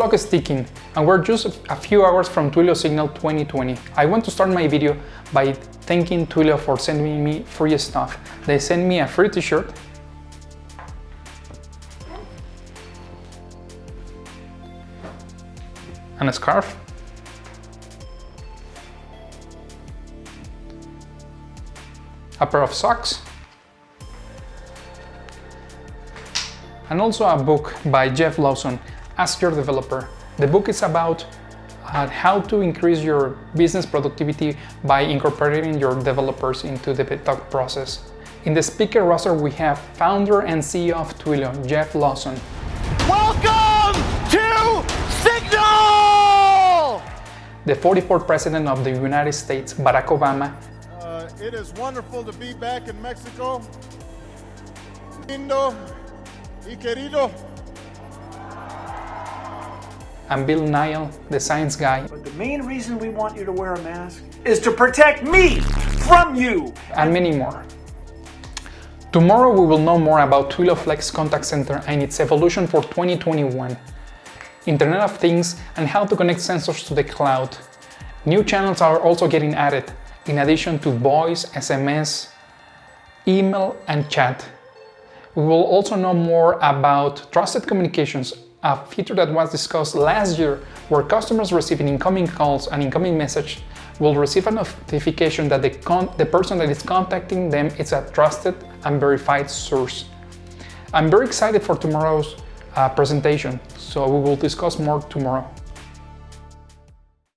clock is ticking, and we're just a few hours from Twilio Signal 2020. I want to start my video by thanking Twilio for sending me free stuff. They sent me a free t-shirt, and a scarf, a pair of socks, and also a book by Jeff Lawson, Ask Your Developer. The book is about how to increase your business productivity by incorporating your developers into the thought process. In the speaker roster, we have founder and CEO of Twilio, Jeff Lawson. Welcome to Signal! The 44th President of the United States, Barack Obama. It is wonderful to be back in Mexico. Lindo y querido. And Bill Nile, the science guy. But the main reason we want you to wear a mask is to protect me from you. And many more. Tomorrow we will know more about Twilio Flex Contact Center and its evolution for 2021, Internet of Things, and how to connect sensors to the cloud. New channels are also getting added, in addition to voice, SMS, email, and chat. We will also know more about Trusted Communications, a feature that was discussed last year, where customers receiving incoming calls and incoming message will receive a notification that the person that is contacting them is a trusted and verified source. I'm very excited for tomorrow's presentation, so we will discuss more tomorrow.